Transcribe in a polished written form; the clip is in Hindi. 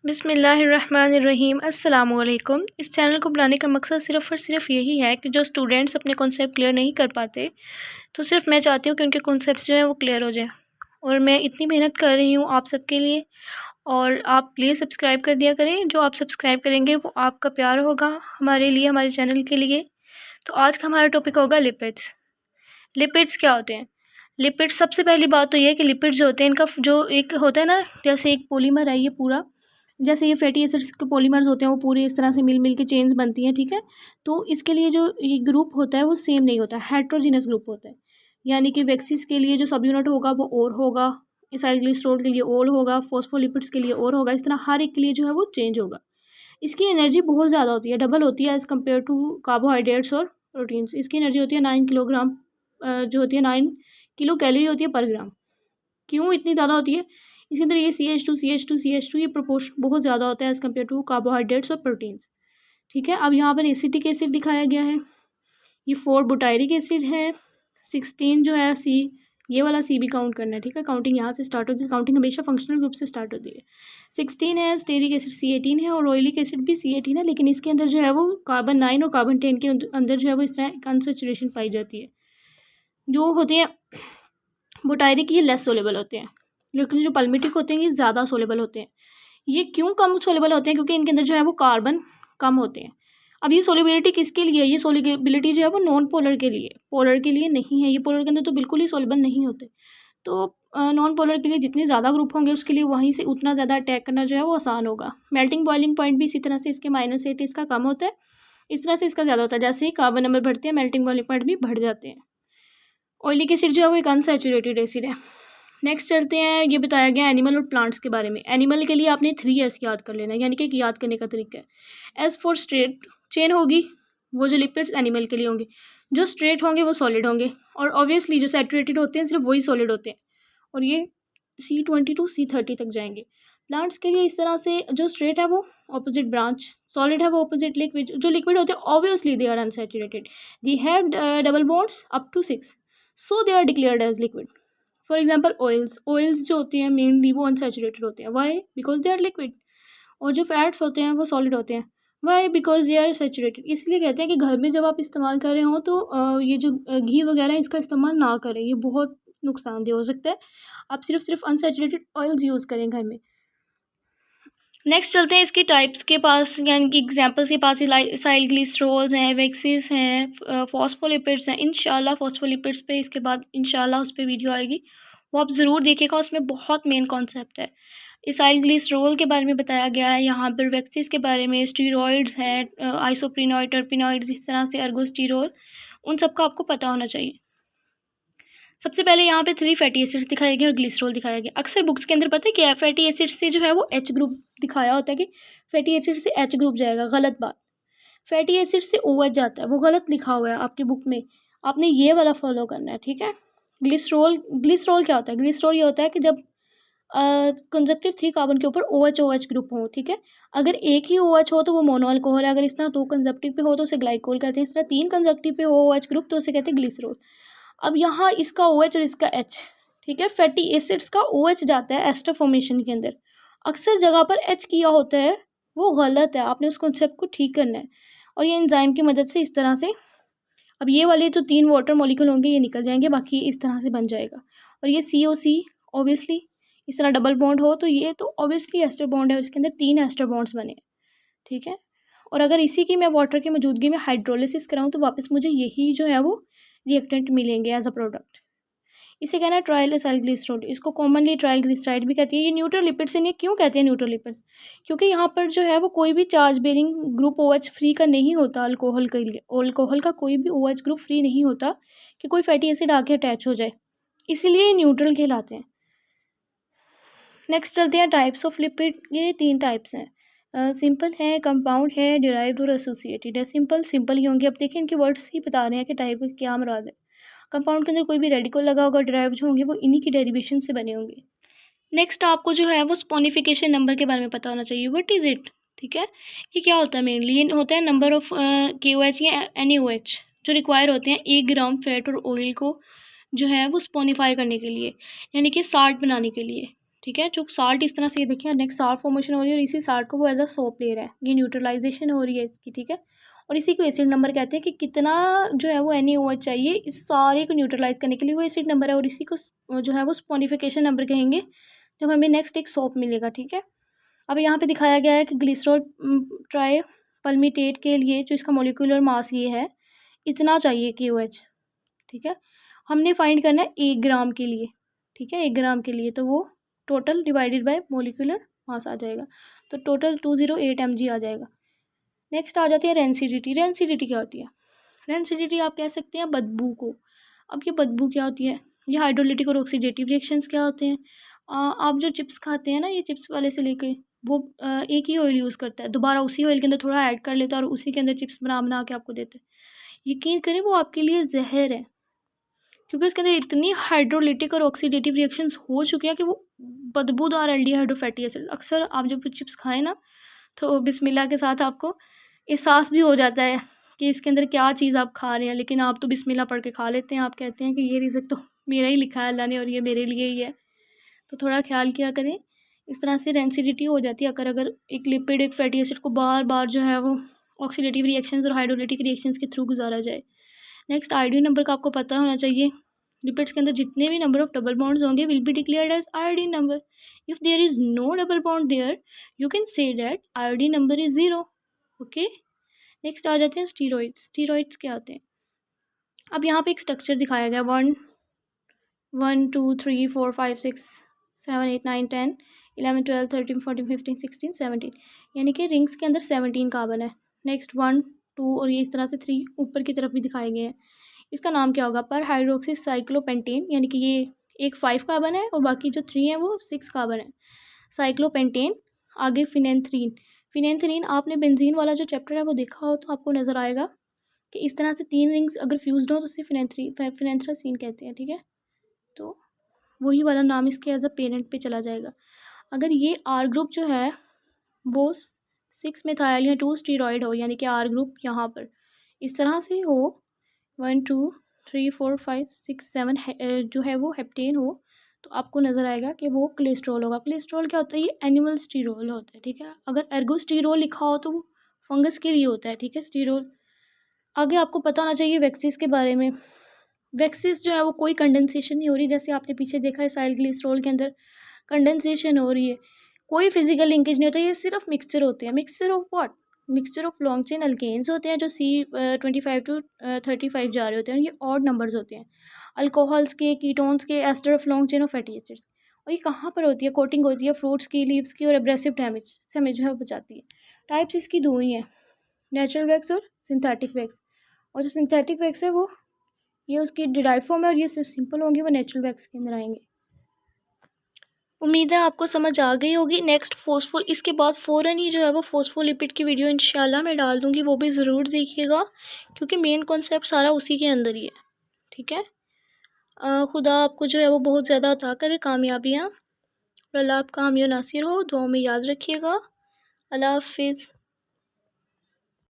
बिस्मिल्लाहिर्रहमानिर्रहीम अस्सलामुअलैकुम। इस चैनल को बनाने का मकसद सिर्फ़ और सिर्फ यही है कि जो स्टूडेंट्स अपने कॉन्सेप्ट क्लियर नहीं कर पाते, तो सिर्फ मैं चाहती हूँ कि उनके कॉन्सेप्ट्स जो हैं वो क्लियर हो जाएँ। और मैं इतनी मेहनत कर रही हूँ आप सबके लिए, और आप प्लीज़ सब्सक्राइब कर दिया करें। जो आप सब्सक्राइब करेंगे वो आपका प्यार होगा हमारे लिए, हमारे चैनल के लिए। तो आज का हमारा टॉपिक होगा लिपिड्स। लिपिड्स क्या होते हैं? लिपिड्स, सबसे पहली बात तो ये है कि लिपिड्स जो होते हैं इनका जो एक होता है ना, जैसे एक पॉलीमर है ये पूरा, जैसे ये फैटी एसिड्स के पॉलीमर्स होते हैं वो पूरे इस तरह से मिल मिल के चेन्स बनती हैं, ठीक है। तो इसके लिए जो ये ग्रुप होता है वो सेम नहीं होता, हेट्रोजीनस ग्रुप होता है। यानी कि वैक्सीज के लिए जो सब यूनिट होगा वो और होगा, एसाइलग्लिसरॉल के लिए और होगा, फॉस्फोलिपिड्स के लिए और होगा, इस तरह हर एक के लिए जो है वो चेंज होगा। इसकी एनर्जी बहुत ज़्यादा होती है, डबल होती है एज़ कम्पेयर टू कार्बोहाइड्रेट्स और प्रोटीन्स। इसकी एनर्जी होती है 9 किलोग्राम, जो होती है 9 किलो कैलोरी होती है पर ग्राम। क्यों इतनी ज़्यादा होती है? इसके अंदर ये CH2 ये प्रोपोर्शन बहुत ज़्यादा होता है एज़ कम्पेयर टू कार्बोहाइड्रेट्स और प्रोटीन्स, ठीक है। अब यहाँ पर एसिटिक एसिड दिखाया गया है, ये 4 बुटायरिक एसिड है, 16 जो है C, ये वाला C भी काउंट करना है, ठीक है। काउंटिंग यहाँ से स्टार्ट होती है, काउंटिंग हमेशा फंक्शनल ग्रुप से स्टार्ट होती है। 16 है, स्टेरिक एसिड C18 है, और ऑयलिक एसिड भी C18 है, लेकिन इसके अंदर जो है वो कार्बन 9 और कार्बन 10 के अंदर जो है वो इस तरह अनसैचुरेशन पाई जाती है। जो होते हैं बुटायरिक ये लेस सोलेबल होते हैं, लेकिन जो पल्मेटिक होते हैं ये ज़्यादा सोलेबल होते हैं। ये क्यों कम सोलेबल होते हैं? क्योंकि इनके अंदर जो है वो कार्बन कम होते हैं। अब ये सोलेबिलिटी किसके लिए है? ये सोलेबिलिटी जो है वो नॉन पोलर के लिए, पोलर के लिए नहीं है। ये पोलर के अंदर तो बिल्कुल ही सोलेबल नहीं होते। तो नॉन पोलर के लिए जितने ज़्यादा ग्रुप होंगे उसके लिए वहीं से उतना ज़्यादा अटैक करना जो है वो आसान होगा। मेल्टिंग बॉइलिंग पॉइंट भी इसी तरह से इसके -8 इसका कम होता है, इस तरह से इसका ज़्यादा होता है। जैसे ही कार्बन नंबर बढ़ते हैं मेल्टिंग बॉइलिंग पॉइंट भी बढ़ जाते हैं। ऑयलिक एसिड जो है वो एक अनसैचुरेटेड एसिड है। नेक्स्ट चलते हैं, ये बताया गया एनिमल और प्लांट्स के बारे में। एनिमल के लिए आपने 3S याद कर लेना है, यानी कि याद करने का तरीका है। एस फॉर स्ट्रेट चेन होगी, वो जो लिपिड्स एनिमल के लिए होंगे। जो स्ट्रेट होंगे वो सॉलिड होंगे, और ऑब्वियसली जो सैचुरेटेड होते हैं सिर्फ वही सॉलिड होते हैं, और ये C20 से C30 तक जाएंगे। प्लांट्स के लिए इस तरह से जो स्ट्रेट है वो ऑपोजिट ब्रांच, सॉलिड है वो ऑपोजिट लिक्विड। जो लिक्विड होते हैं obviously they are unsaturated, they have double bonds up to 6, so they are declared as liquid. For example oils जो होते हैं मेनली वो अनसैचुरेटेड होते हैं, why? Because they are liquid. और जो फैट्स होते हैं वो सॉलिड होते हैं, why? Because they are saturated. इसलिए कहते हैं कि घर में जब आप इस्तेमाल कर रहे हो तो ये जो घी वगैरह है इसका इस्तेमाल ना करें, ये बहुत नुकसानदेह हो सकता है। आप सिर्फ अनसैचुरेटेड ऑयल्स यूज़ करें घर में। नेक्स्ट चलते हैं इसकी टाइप्स के पास, यानी कि एग्जांपल्स के पास। साइलग्लिसरॉल्स हैं, वैक्सीज हैं, फॉस्फोलिपिड्स हैं। इंशाल्लाह फॉस्फोलिपिड्स पे इसके बाद इंशाल्लाह उस पर वीडियो आएगी, वो आप ज़रूर देखिएगा, उसमें बहुत मेन कॉन्सेप्ट है। इसाइलग्लिसरॉल के बारे में बताया गया है यहाँ पर, वैक्सीज के बारे में, स्टीरॉयड्स हैं, आइसोप्रिनॉइड, टर्पिनॉइड्स, इस तरह से अर्गोस्टीरोल, उन सब का आपको पता होना चाहिए। सबसे पहले यहाँ पे 3 फैटी एसिड्स दिखाए गए और ग्लिसरॉल दिखाया गया। अक्सर बुक्स के अंदर पता है क्या है, फैटी एसिड्स से जो है वो H ग्रुप दिखाया होता है कि फैटी एसिड से H ग्रुप जाएगा, गलत बात। फैटी एसिड से OH जाता है, वो गलत लिखा हुआ है आपकी बुक में, आपने ये वाला फॉलो करना है, ठीक है। ग्लिसरॉल क्या होता है? ग्लिसरॉल ये होता है कि जब कंजक्टिव 3 कार्बन के ऊपर OH ग्रुप हो, ठीक है। अगर एक ही OH हो तो वो मोनो अल्कोहल है, अगर इस तरह 2 कंजक्टिव पे हो तो उसे ग्लाइकोल कहते हैं, इस तरह 3 कंजक्टिव पे हो OH ग्रुप तो उसे कहते हैं ग्लिसरॉल। अब यहाँ इसका OH और इसका H, ठीक है। फैटी एसिड्स का OH जाता है एस्टर फॉर्मेशन के अंदर, अक्सर जगह पर H किया होता है, वो गलत है, आपने उस कॉन्सेप्ट को ठीक करना है। और ये एंजाइम की मदद से इस तरह से, अब ये वाले जो 3 वाटर मॉलिक्यूल होंगे ये निकल जाएंगे, बाकी इस तरह से बन जाएगा। और ये COC ऑब्वियसली इस तरह डबल बॉन्ड हो तो ये तो ऑब्वियसली एस्टर बॉन्ड है, इसके अंदर 3 एस्टर बॉन्ड्स बने, ठीक है। और अगर इसी की मैं वाटर की मौजूदगी में हाइड्रोलिसिस कराऊँ तो वापस मुझे यही जो है वो रिएक्टेंट मिलेंगे एज अ प्रोडक्ट। इसे कहना है ट्रायल एसाइलग्लिसरॉल, इसको कॉमनली ट्रायल ग्लिसराइड भी कहती है। ये न्यूट्रल लिपिड्स, इन्हें क्यों कहते हैं न्यूट्रल लिपिड? क्योंकि यहाँ पर जो है वो कोई भी charge bearing group OH free का नहीं होता। अल्कोहल के लिए, अल्कोहल का कोई भी OH ग्रुप फ्री नहीं होता कि कोई फैटी एसिड आके अटैच हो जाए, इसीलिए न्यूट्रल कहलाते हैं। नेक्स्ट चलते हैं टाइप्स ऑफ लिपिड। ये 3 टाइप्स हैं, सिंपल है, कंपाउंड है, डिराइव्ड और एसोसिएटेड है। सिंपल ही होंगे। अब देखिए इनके वर्ड्स ही बता रहे हैं कि टाइप का क्या मुराद है। कंपाउंड के अंदर कोई भी रेडिकल लगा होगा, डिराइव्ड जो होंगे वो इन्हीं की डेरिवेशन से बने होंगे। नेक्स्ट आपको जो है वो स्पोनिफिकेशन नंबर के बारे में पता होना चाहिए, व्हाट इज़ इट, ठीक है। ये क्या होता है? मेनली ये होता है नंबर ऑफ KOH या NaOH जो रिक्वायर होते हैं 1 ग्राम फैट और ऑयल को जो है वो स्पोनीफाई करने के लिए, यानी कि साल्ट बनाने के लिए, ठीक है। जो साल्ट इस तरह से ये देखिए नेक्स्ट साल्ट फॉर्मेशन हो रही है और इसी साल्ट को वो एज अ सोप ले रहा है, ये न्यूट्रलाइजेशन हो रही है इसकी, ठीक है। और इसी को एसिड नंबर कहते हैं कि कितना जो है वो NaOH चाहिए इस सारे को न्यूट्रलाइज करने के लिए, वो एसिड नंबर है। और इसी को जो है वो स्पॉनिफिकेशन नंबर कहेंगे जब हमें नेक्स्ट एक सोप मिलेगा, ठीक है। अब यहाँ पे दिखाया गया है कि ग्लिसरॉल ट्राई पल्मिटेट के लिए जो इसका मोलिकुलर मास ये है इतना चाहिए KOH, ठीक है। हमने फाइंड करना है 1 ग्राम के लिए, ठीक है। 1 ग्राम के लिए तो वो total divided by molecular mass आ जाएगा, तो टोटल 208 mg आ जाएगा। नेक्स्ट आ जाती है रेंसिडिटी। रेंसिडिटी क्या होती है? रेंसिडिटी आप कह सकते हैं बदबू को। अब ये बदबू क्या होती है? ये हाइड्रोलिटिक और ऑक्सीडेटिव रिएक्शंस क्या होते हैं? आप जो चिप्स खाते हैं ना, ये चिप्स वाले से लेके वो एक ही ऑयल यूज़ करता है, दोबारा उसी ऑयल के अंदर थोड़ा ऐड कर लेता है और उसी के अंदर चिप्स बना बना के आपको देते हैं। यकीन करें वो आपके लिए जहर है, क्योंकि उसके अंदर इतनी हाइड्रोलिटिक और ऑक्सीडेटिव रिएक्शंस हो चुकी हैं कि वो बदबूदार एल्डिहाइड और फैटी एसिड। अक्सर आप जब चिप्स खाएं ना तो बिस्मिल्लाह के साथ आपको एहसास भी हो जाता है कि इसके अंदर क्या चीज़ आप खा रहे हैं, लेकिन आप तो बिस्मिल्लाह पढ़ के खा लेते हैं। आप कहते हैं कि ये रिज़्क तो मेरा ही लिखा है अल्लाह ने और ये मेरे लिए ही है। तो थोड़ा ख्याल किया करें, इस तरह से रेंसिडिटी हो जाती है अगर एक लिपिड एक फैटी एसिड को बार बार जो है वो ऑक्सीडेटिव रिएक्शंस और हाइड्रोलिटिक रिएक्शंस के थ्रू गुजारा जाए। नेक्स्ट आयोडीन नंबर का आपको पता होना चाहिए। लिपिड्स के अंदर जितने भी नंबर ऑफ डबल बॉन्ड्स होंगे will be declared as iodine number. If there is no double bond there you can say that iodine number is 0। Okay, next आ जाते हैं स्टीरॉइड्स। स्टीरॉइड्स क्या होते हैं? अब यहाँ पे एक स्ट्रक्चर दिखाया गया 1 2 3 4 5 6 7 8 9 10 11 12 13 14 15 16 17, यानी कि रिंग्स के अंदर 17 कार्बन है। नेक्स्ट 1 2 और ये इस तरह से 3 ऊपर की तरफ भी दिखाए गए हैं। इसका नाम क्या होगा? पर हाइड्रोक्सी साइक्लोपेंटेन, यानी कि ये एक 5 कार्बन है और बाकी जो 3 है वो 6 कार्बन है। साइक्लोपेंटेन, आगे फिनेंथ्रीन। फिनेंथ्रीन आपने बेंजीन वाला जो चैप्टर है वो देखा हो तो आपको नज़र आएगा कि इस तरह से 3 रिंग्स अगर फ्यूज्ड हो तो उसे फिनेंथ्रासीन कहते हैं, ठीक है। तो वही वाला नाम इसके एज अ पेरेंट पे चला जाएगा। अगर ये R ग्रुप जो है वो 6 मेथाइल या 2 स्टीरॉयड हो, यानी कि R ग्रुप यहाँ पर इस तरह से हो 1 2 3 4 5 6 7 जो है वो हेप्टेन हो, तो आपको नज़र आएगा कि वो कोलेस्ट्रॉल होगा। कोलेस्ट्रॉल क्या होता है? ये एनिमल स्टीरोल होता है, ठीक है। अगर एर्गोस्टीरोल लिखा हो तो वो फंगस के लिए होता है, ठीक है, स्टीरोल। आगे आपको पता होना चाहिए वैक्सीज के बारे में। वैक्सीज जो है वो कोई कंडेंसेशन नहीं हो रही, जैसे आपने पीछे देखा है साइल ग्लिसरॉल के अंदर कंडेंसेशन हो रही है, कोई फिजिकल लिंकेज नहीं होता। ये सिर्फ मिक्सचर होते हैं। Mixture of what? Mixture of long chain alkanes होते हैं जो C25 to 35 जा रहे होते हैं, और ये ऑड नंबर्स होते हैं। अल्कोहल्स के, कीटोन्स के, ester of long chain of fatty acids. और ये कहाँ पर होती है? कोटिंग होती है फ्रूट्स की, लीव्स की, और एब्रेसिव डैमेज से हमें जो है बचाती है। टाइप्स इसकी 2 ही हैं, नेचुरल वैक्स और सिंथेटिक वैक्स। और जो सिंथेटिक वैक्स है वो ये उसकी डिराइव फॉर्म है, और ये सिंपल होंगे वो नेचुरल वैक्स के अंदर आएंगे। उम्मीद है आपको समझ आ गई होगी। नेक्स्ट फॉस्फोल, इसके बाद फ़ौरन ही जो है वो फॉस्फोलिपिड की वीडियो इंशाल्लाह मैं डाल दूँगी, वो भी ज़रूर देखिएगा क्योंकि मेन कॉन्सेप्ट सारा उसी के अंदर ही है, ठीक है। खुदा आपको जो है वो बहुत ज़्यादा अता करे कामयाबियाँ, और अल्लाह आपका हामी नासिर हो। दुआ में याद रखिएगा। अल्लाह हाफिज़।